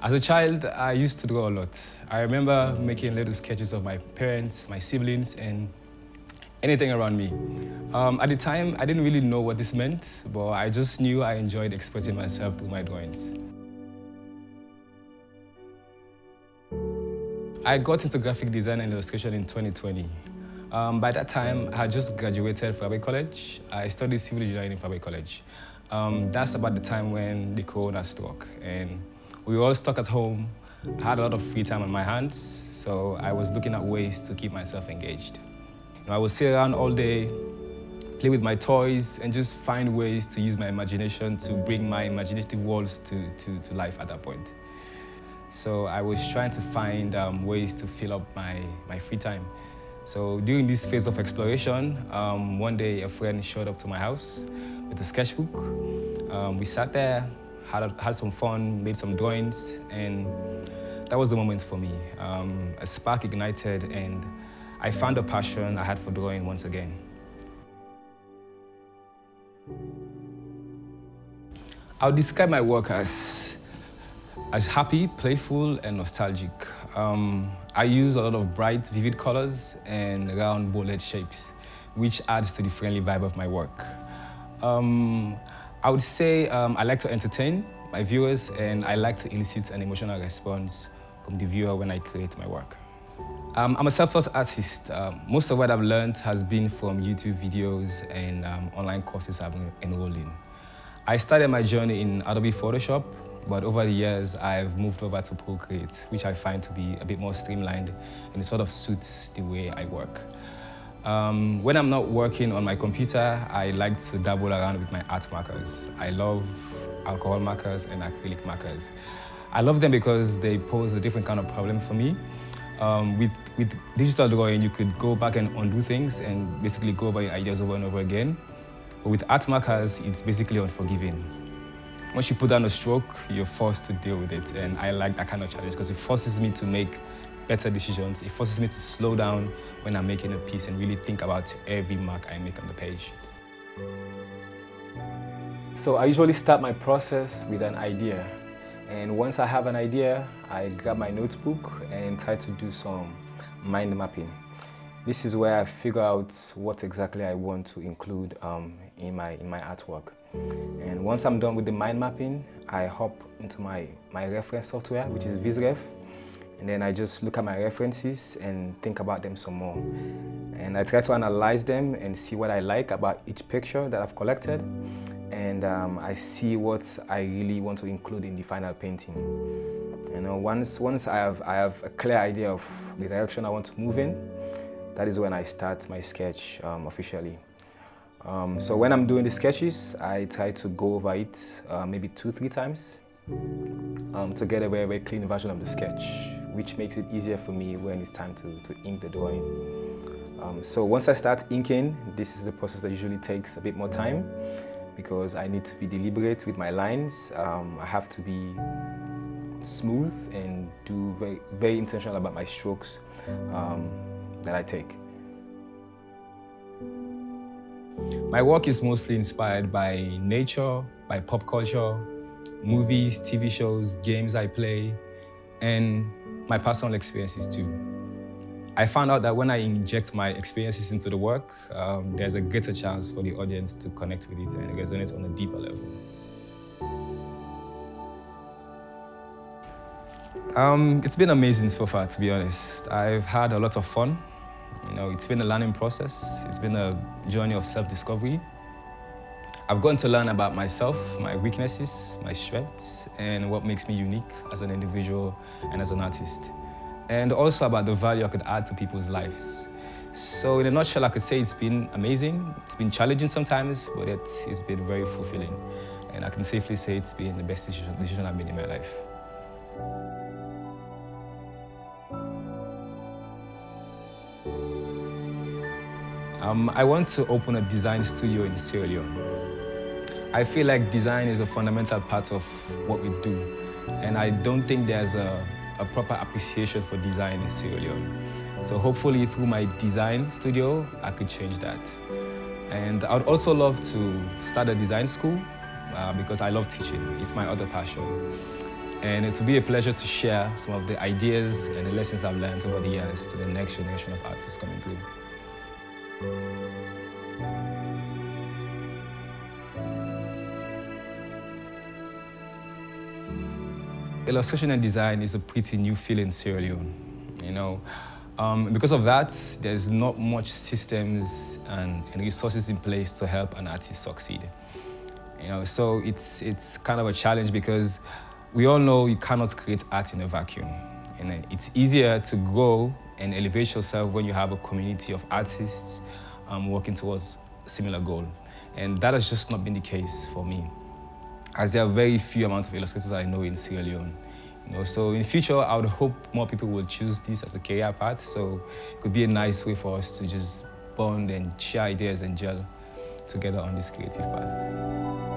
As a child, I used to draw a lot. I remember making little sketches of my parents, my siblings, and anything around me. At the time, I didn't really know what this meant, but I just knew I enjoyed expressing myself through my drawings. I got into graphic design and illustration in 2020. By that time, I had just graduated from Fabric College. I studied civil engineering in Fabric College. That's about the time when the corona struck, and we were all stuck at home. I had a lot of free time on my hands, so I was looking at ways to keep myself engaged. I would sit around all day, play with my toys, and just find ways to use my imagination to bring my imaginative worlds to life at that point. So I was trying to find ways to fill up my free time. So during this phase of exploration, one day a friend showed up to my house with a sketchbook. We sat there, had some fun, made some drawings, and that was the moment for me. A spark ignited, and I found a passion I had for drawing once again. I'll describe my work as happy, playful, and nostalgic. I use a lot of bright, vivid colors and round, bolded shapes, which adds to the friendly vibe of my work. I would say I like to entertain my viewers, and I like to elicit an emotional response from the viewer when I create my work. I'm a self-taught artist. Most of what I've learned has been from YouTube videos and online courses I've been enrolled in. I started my journey in Adobe Photoshop, but over the years, I've moved over to Procreate, which I find to be a bit more streamlined, and it sort of suits the way I work. When I'm not working on my computer, I like to dabble around with my art markers. I love alcohol markers and acrylic markers. I love them because they pose a different kind of problem for me. With digital drawing, you could go back and undo things and basically go over your ideas over and over again. But with art markers, it's basically unforgiving. Once you put down a stroke, you're forced to deal with it, and I like that kind of challenge because it forces me to make better decisions. It forces me to slow down when I'm making a piece and really think about every mark I make on the page. So I usually start my process with an idea. And once I have an idea, I grab my notebook and try to do some mind mapping. This is where I figure out what exactly I want to include in my artwork. And once I'm done with the mind mapping, I hop into my reference software, which is VizRef. And then I just look at my references and think about them some more. And I try to analyze them and see what I like about each picture that I've collected. And I see what I really want to include in the final painting. You know, once I have a clear idea of the direction I want to move in, that is when I start my sketch officially. So when I'm doing the sketches, I try to go over it maybe 2-3 times to get a very, very clean version of the sketch, which makes it easier for me when it's time to ink the drawing. So once I start inking, this is the process that usually takes a bit more time because I need to be deliberate with my lines. I have to be smooth and do very, very intentional about my strokes that I take. My work is mostly inspired by nature, by pop culture, movies, TV shows, games I play, and my personal experiences too. I found out that when I inject my experiences into the work, there's a greater chance for the audience to connect with it and resonate on a deeper level. It's been amazing so far, to be honest. I've had a lot of fun. You know, it's been a learning process. It's been a journey of self-discovery. I've gotten to learn about myself, my weaknesses, my strengths, and what makes me unique as an individual and as an artist. And also about the value I could add to people's lives. So in a nutshell, I could say it's been amazing. It's been challenging sometimes, but it's been very fulfilling. And I can safely say it's been the best decision I've made in my life. I want to open a design studio in Sierra Leone. I feel like design is a fundamental part of what we do, and I don't think there's a proper appreciation for design in Sierra Leone. So hopefully through my design studio, I could change that. And I would also love to start a design school because I love teaching. It's my other passion. And it will be a pleasure to share some of the ideas and the lessons I've learned over the years to the next generation of artists coming through. Illustration and design is a pretty new field in Sierra Leone, you know. Because of that, there's not much systems and resources in place to help an artist succeed. You know, so it's kind of a challenge because we all know you cannot create art in a vacuum. And it's easier to grow and elevate yourself when you have a community of artists working towards a similar goal. And that has just not been the case for me, as there are very few amounts of illustrators I know in Sierra Leone. You know, so in the future, I would hope more people will choose this as a career path. So it could be a nice way for us to just bond and share ideas and gel together on this creative path.